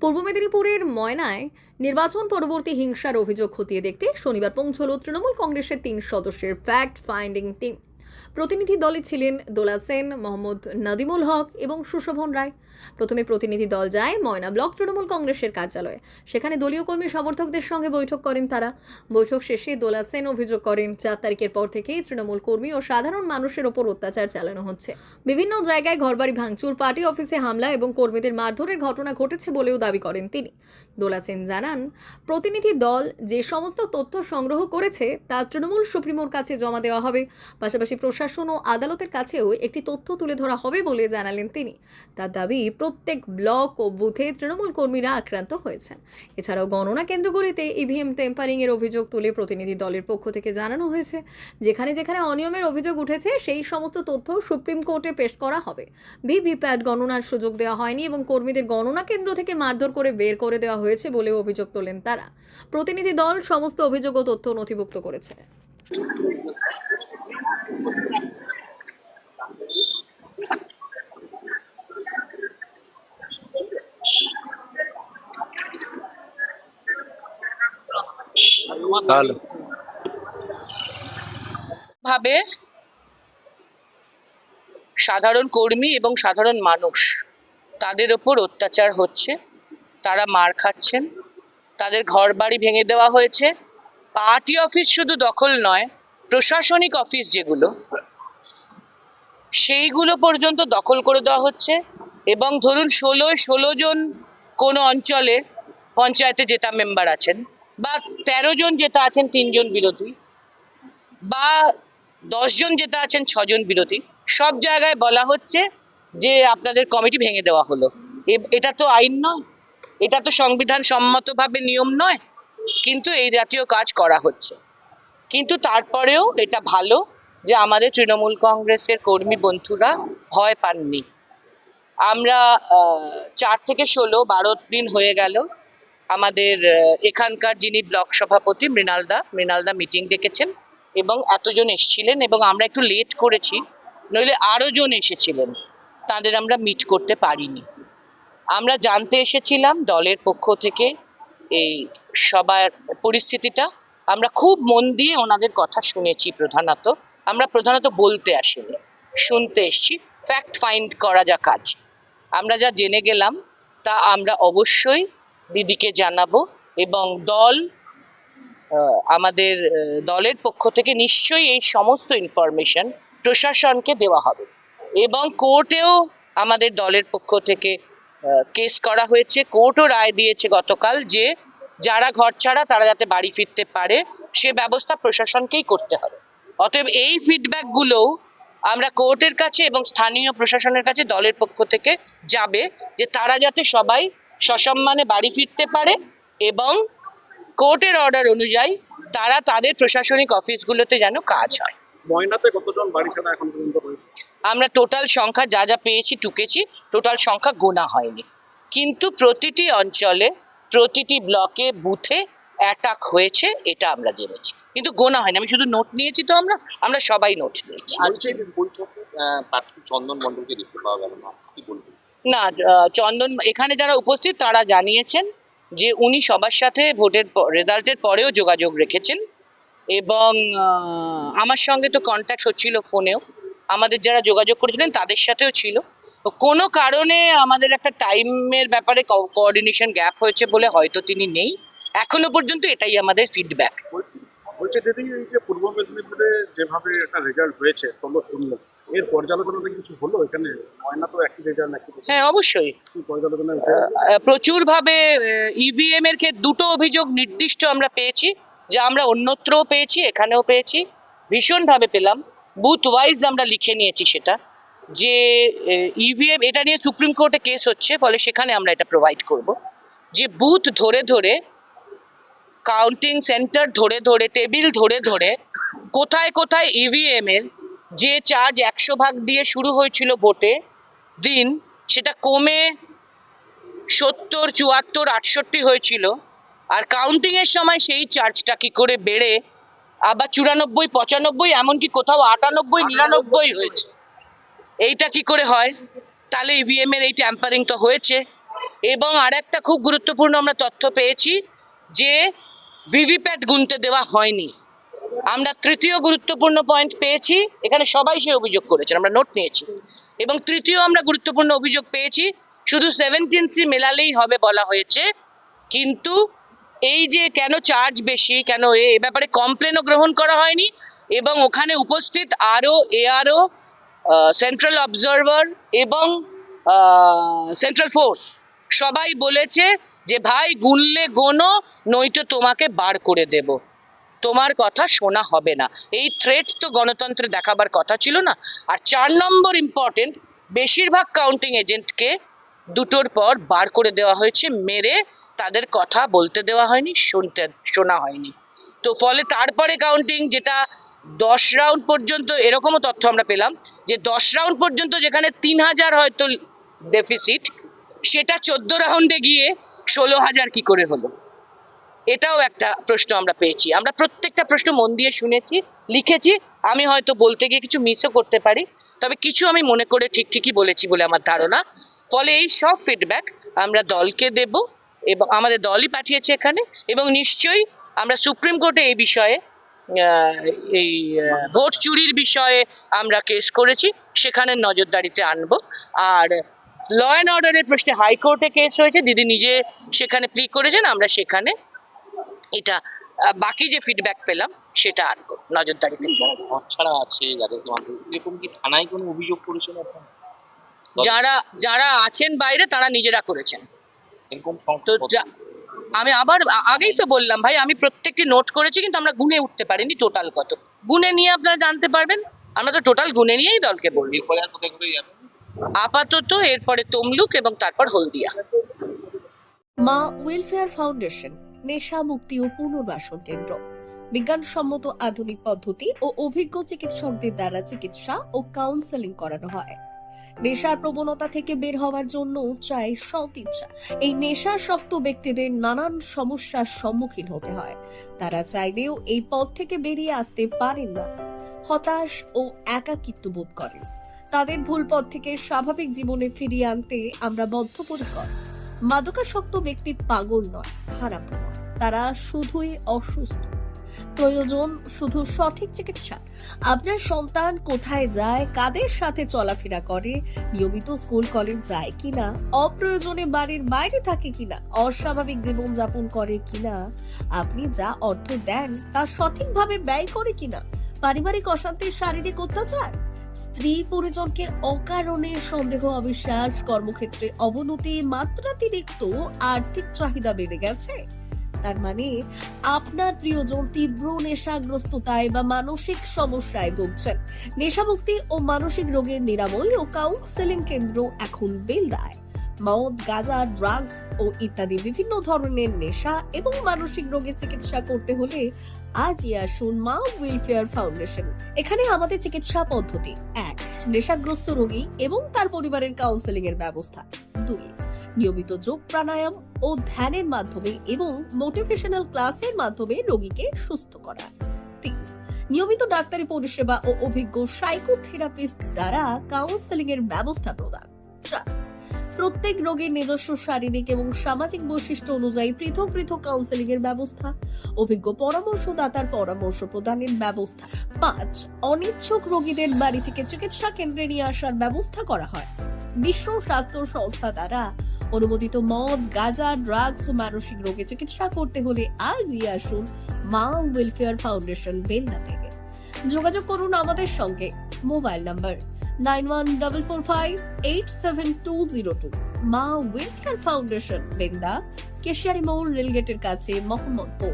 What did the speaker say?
পূর্ব মেদিনীপুরের ময়নায় নির্বাচন পরবর্তী হিংসার অভিযোগ খতিয়ে দেখতে শনিবার পৌঁছল তৃণমূল কংগ্রেসের 3 সদস্যের ফ্যাক্ট ফাইন্ডিং টিম। প্রতিনিধি দলে ছিলেন দোলা সেন, মোহাম্মদ নাদিমুল হক এবং সুশোভন রায়। প্রথমে প্রতিনিধি দল যায় ময়না ব্লক তৃণমূল কংগ্রেসের কার্যালয়ে। সেখানে দলীয় কর্মী সমর্থকদের সঙ্গে বৈঠক করেন তারা। বৈঠক শেষে দোলা সেন অভিযোগ করেন 4 তারিখের পর থেকেই তৃণমূল কর্মী ও সাধারণ মানুষের ওপর অত্যাচার চালানো হচ্ছে। বিভিন্ন জায়গায় ঘরবাড়ি ভাঙচুর, পার্টি অফিসে হামলা এবং কর্মীদের মারধরের ঘটনা ঘটেছে বলেও দাবি করেন তিনি। দোলা সেন জানান, প্রতিনিধি দল যে সমস্ত তথ্য সংগ্রহ করেছে তা তৃণমূল সুপ্রিমোর কাছে জমা দেওয়া হবে। পাশাপাশি প্রশাসন ও আদালতের কাছেও একটি তথ্য তুলে ধরা হবে বলে জানালেন তিনি। তার দাবি, প্রত্যেক ব্লক ও বুথে তৃণমূল কর্মীরা আক্রান্ত হয়েছেন। এছাড়াও গণনা কেন্দ্রগুলিতে ইভিএম টেম্পারিং এর অভিযোগ তুলে প্রতিনিধি দলের পক্ষ থেকে জানানো হয়েছে, যেখানে যেখানে অনিয়মের অভিযোগ উঠেছে সেই সমস্ত তথ্য সুপ্রিম কোর্টে পেশ করা হবে। ভিভিপ্যাট গণনার সুযোগ দেওয়া হয়নি এবং কর্মীদের গণনা কেন্দ্র থেকে মারধর করে বের করে দেওয়া হয়েছে বলেও অভিযোগ তোলেন তারা। প্রতিনিধি দল সমস্ত অভিযোগ ও তথ্য নথিভুক্ত করেছে। ভাবে সাধারণ কর্মী এবং সাধারণ মানুষ তাদের ওপর অত্যাচার হচ্ছে, তারা মার খাচ্ছেন, তাদের ঘরবাড়ি ভেঙে দেওয়া হয়েছে। পার্টি অফিস শুধু দখল নয়, প্রশাসনিক অফিস যেগুলো সেইগুলো পর্যন্ত দখল করে দেওয়া হচ্ছে। এবং ধরুন 16 জন কোনো অঞ্চলে পঞ্চায়েতে যেটা মেম্বার আছেন, বা 13 জন যেটা আছেন 3 জন বিরোধী, বা 10 জন যেটা আছেন 6 জন বিরোধী, সব জায়গায় বলা হচ্ছে যে আপনাদের কমিটি ভেঙে দেওয়া হলো। এটা তো আইন নয়, এটা তো সংবিধান সম্মতভাবে নিয়ম নয়, কিন্তু এই জাতীয় কাজ করা হচ্ছে। কিন্তু তারপরেও এটা ভালো যে আমাদের তৃণমূল কংগ্রেসের কর্মী বন্ধুরা ভয় পাননি। আমরা 4 থেকে 12 দিন হয়ে গেল আমাদের এখানকার যিনি ব্লক সভাপতি মৃণালদা মিটিং ডেকেছেন এবং এতজন এসেছিলেন, এবং আমরা একটু লেট করেছি, নইলে আরও জন এসেছিলেন, তাদের আমরা মিট করতে পারিনি। আমরা জানতে এসেছিলাম দলের পক্ষ থেকে এই সবার পরিস্থিতিটা। আমরা খুব মন দিয়ে ওনাদের কথা শুনেছি। আমরা প্রধানত বলতে আসিনি, শুনতে এসছি। ফ্যাক্ট ফাইন্ড করা যা কাজ, আমরা যা জেনে গেলাম তা আমরা অবশ্যই দিদিকে জানাবো, এবং আমাদের দলের পক্ষ থেকে নিশ্চয়ই এই সমস্ত ইনফরমেশন প্রশাসনকে দেওয়া হবে। এবং কোর্টেও আমাদের দলের পক্ষ থেকে কেস করা হয়েছে। কোর্টও রায় দিয়েছে গতকাল যে যারা ঘর ছাড়া তারা যাতে বাড়ি ফিরতে পারে সে ব্যবস্থা প্রশাসনকেই করতে হবে। অতএব এই ফিডব্যাকগুলোও আমরা কোর্টের কাছে এবং স্থানীয় প্রশাসনের কাছে দলের পক্ষ থেকে যাবে, যে তারা যাতে সবাই সসম্মানে বাড়ি ফিরতে পারে এবং কোর্টের অর্ডার অনুযায়ী তারা তাদের প্রশাসনিক অফিসগুলোতে যেন কাজ হয়। ময়নাতে কতজন বাড়ি ছাড়া এখন পর্যন্ত হয়েছে? আমরা টোটাল সংখ্যা যা পেয়েছি, টুকেছি, টোটাল সংখ্যা গোনা হয়নি, কিন্তু প্রতিটি অঞ্চলে প্রতিটি ব্লকে বুথে অ্যাটাক হয়েছে এটা আমরা জেনেছি, কিন্তু গোনা হয়নি। আমি শুধু নোট নিয়েছি, তো আমরা সবাই নোট নিয়েছি। আজকে বৈঠকে প্রার্থী চন্দন মণ্ডলকে দেখতে পাওয়া গেল না, কি বলবেন? না, চন্দন এখানে যারা উপস্থিত তারা জানিয়েছেন যে উনি সবার সাথে ভোটের রেজাল্টের পরেও যোগাযোগ রেখেছেন, এবং আমার সঙ্গে তো কন্ট্যাক্ট হচ্ছিল ফোনেও, আমাদের যারা যোগাযোগ করেছিলেন তাদের সাথেও ছিল। তো কোনো কারণে আমাদের একটা টাইমের ব্যাপারে কোঅর্ডিনেশন গ্যাপ হয়েছে বলে হয়তো তিনি নেই, এখনো পর্যন্ত এটাই আমাদের ফিডব্যাক। বলছে দিদি, এই যে পূর্ব মেদিনীপুরে যেভাবে একটা রেজাল্ট হয়েছে 16-0, এর পর্যালোচনাটা কিছু হলো এখানে? ময়না তো একই রেজাল্ট নাকি? হ্যাঁ, অবশ্যই পর্যালোচনা প্রচুরভাবে ইভিএম এর ক্ষেত্রে 2টো অভিযোগ নির্দিষ্ট আমরা পেয়েছি, যা আমরা অন্যত্রও পেয়েছি, এখানেও পেয়েছি, ভীষণভাবে পেলাম। বুথ ওয়াইজ আমরা লিখে নিয়েছি সেটা, যে ইভিএম এটা নিয়ে সুপ্রিম কোর্টে কেস হচ্ছে, ফলে সেখানে আমরা এটা প্রোভাইড করব, যে বুথ ধরে ধরে, কাউন্টিং সেন্টার ধরে ধরে, টেবিল ধরে ধরে কোথায় কোথায় ইভিএম এর যে চার্জ 100 দিয়ে শুরু হয়েছিল ভোটে দিন, সেটা কমে 70, 74, 68 হয়েছিল, আর কাউন্টিং এর সময় সেই চার্জটা কি করে বেড়ে আবার 94, 95, এমনকি কোথাও 98, 99 হয়েছে। এইটা কি করে হয়? তাহলে ইভিএম এর এই ট্যাম্পারিং তো হয়েছে। এবং আরেকটা খুব গুরুত্বপূর্ণ আমরা তথ্য পেয়েছি যে ভিভিপ্যাট গুনতে দেওয়া হয়নি। আমরা তৃতীয় গুরুত্বপূর্ণ পয়েন্ট পেয়েছি, এখানে সবাই সে অভিযোগ করেছেন, আমরা নোট নিয়েছি। এবং তৃতীয় আমরা গুরুত্বপূর্ণ অভিযোগ পেয়েছি, শুধু 17C মেলালেই হবে বলা হয়েছে, কিন্তু এই যে কেন চার্জ বেশি, কেন এ ব্যাপারে কমপ্লেনও গ্রহণ করা হয়নি। এবং ওখানে উপস্থিত ARO, সেন্ট্রাল অবজারভার এবং সেন্ট্রাল ফোর্স সবাই বলেছে যে ভাই গুনলে গোনো, নয়তো তোমাকে বার করে দেব, তোমার কথা শোনা হবে না। এই থ্রেট তো গণতন্ত্রে দেখাবার কথা ছিল না। আর 4 নম্বর ইম্পর্টেন্ট, বেশিরভাগ কাউন্টিং এজেন্টকে 2টোর পর বার করে দেওয়া হয়েছে, মেরে তাদের কথা বলতে দেওয়া হয়নি, শোনা হয়নি। তো ফলে তারপরে কাউন্টিং, যেটা 10 রাউন্ড পর্যন্ত, এরকমও তথ্য আমরা পেলাম যে 10 রাউন্ড পর্যন্ত যেখানে 3000 হয়তো ডেফিসিট, সেটা 14 রাউন্ডে গিয়ে 16,000 কি করে হলো, এটাও একটা প্রশ্ন আমরা পেয়েছি। আমরা প্রত্যেকটা প্রশ্ন মন দিয়ে শুনেছি, লিখেছি। আমি হয়তো বলতে গিয়ে কিছু মিসও করতে পারি, তবে কিছু আমি মনে করে ঠিকই বলেছি বলে আমার ধারণা। ফলে এই সব ফিডব্যাক আমরা দলকে দেব এবং আমাদের দলই পাঠিয়েছে এখানে। এবং নিশ্চয়ই আমরা সুপ্রিম কোর্টে এই বিষয়ে ভোট চুরির বিষয়ে আমরা কেস করেছি, সেখানে নজরদারিতে আনবো। আর ল অ্যান্ড অর্ডারের প্রশ্নে হাইকোর্টে কেস হয়েছে, দিদি নিজে সেখানে প্লি করেছেন, আমরা সেখানে এটা বাকি যে ফিডব্যাক পেলাম সেটা আনবো নজরদারিতে। যারা ঘর ছাড়া আছে, যাদের এরকম কি থানায় কোনো অভিযোগ করেছেন আপনারা? যারা আছেন বাইরে তারা নিজেরা করেছেন। এরকম তো আমি আবার আগেই তো বললাম ভাই, আমি প্রত্যেকটি নোট করেছি, কিন্তু আমরা গুনে উঠতে পারিনি টোটাল কত। গুনে নিয়ে আপনারা জানতে পারবেন, আমরা তো টোটাল গুনে নিয়েই দলকে বলবো। এরপরে আর কোথায় কোথায় যাবেন? আপাতত এরপরে তমলুক এবং তারপর হলদিয়া। মা ওয়েলফেয়ার ফাউন্ডেশন নেশা মুক্তি ও পুনর্বাসন কেন্দ্র বিজ্ঞানসম্মত আধুনিক পদ্ধতি ও অভিজ্ঞ চিকিৎসকদের দ্বারা চিকিৎসা ও কাউন্সেলিং করানো হয়। নেশার প্রবণতা থেকে বের হওয়ার জন্য চাই সৎ ইচ্ছা। এই নেশাসক্ত ব্যক্তিদের নানান সমস্যার সম্মুখীন হতে হয়, তারা চাইলেও এই পথ থেকে বেরিয়ে আসতে পারেন না, হতাশ ও একাকিত্ব বোধ করেন। তাদের ভুল পথ থেকে স্বাভাবিক জীবনে ফিরিয়ে আনতে আমরা বদ্ধপরিকর। মাদকাসক্ত ব্যক্তি পাগল নয়, খারাপ নয়, তারা শুধুই অসুস্থ। প্রয়োজন শুধু সঠিক চিকিৎসা। আপনার সন্তান কোথায় যায়, কাদের সাথে চলাফেরা করে, নিয়মিত স্কুল কলেজ যায় কিনা, অপ্রয়োজনে বাড়ির বাইরে থাকে কিনা, অস্বাভাবিক জীবন যাপন করে কিনা, আপনি যা অর্থ দেন তা সঠিকভাবে ব্যয় করে কিনা, পারিবারিক অশান্তি, শারীরিক অত্যাচার, স্ত্রী পরিজনকে অকারণে সন্দেহ, অবিশ্বাস, কর্মক্ষেত্রে অবনতি, মাত্রাতিরিক্ত আর্থিক চাহিদা বেড়ে গেছে, তার মানে আপনার প্রিয়জন তীব্র নেশাগ্রস্ততায় বা মানসিক সমস্যায় ভুগছেন। নেশামুক্তি ও মানসিক রোগের নিরাময় ও কাউন্সেলিং কেন্দ্র এখন বেলদায়। মদ, গাঁজা, ড্রাগস ও ইত্যাদি বিভিন্ন ধরনের নেশা এবং মানসিক রোগের চিকিৎসা করতে হলে আজই আসুন মা ওয়েলফেয়ার ফাউন্ডেশন। এখানে আমাদের চিকিৎসা পদ্ধতি: 1. নেশাগ্রস্ত রোগী এবং তার পরিবারের কাউন্সেলিং এর ব্যবস্থা। 2. নিয়মিত যোগ, প্রাণায়াম ও ধ্যানের মাধ্যমে এবং মোটিভেশনাল ক্লাসের মাধ্যমে রোগীকে সুস্থ করা। 3. নিয়মিত ডাক্তারি পরিষেবা ও অভিজ্ঞ সাইকোথেরাপিস্ট দ্বারা কাউন্সেলিং এর ব্যবস্থা প্রদান। 4. প্রত্যেক রোগীর নিজস্ব শারীরিক এবং সামাজিক বৈশিষ্ট্য অনুযায়ী পৃথক পৃথক কাউন্সেলিং এর ব্যবস্থা, অভিজ্ঞ পরামর্শদাতার পরামর্শ প্রদানের ব্যবস্থা। 5. অনিচ্ছুক রোগীদের বাড়ি থেকে চিকিৎসা কেন্দ্রে নিয়ে আসার ব্যবস্থা করা হয়। বিশ্ব স্বাস্থ্য সংস্থা দ্বারা অনুমোদিত মদ, গাঁজা, ড্রাগস ও মানসিক রোগে চিকিৎসা করতে হলে আজই আসুন মা ওয়েলফেয়ার ফাউন্ডেশন বেলদা থেকে। যোগাযোগ করুন আমাদের সঙ্গে। Mobile number 9144587202। মা ওয়েলফেয়ার ফাউন্ডেশন, বেলদা, কেশিয়ারি মোড়, রেলগেটের কাছে, মোহাম্মদপুর।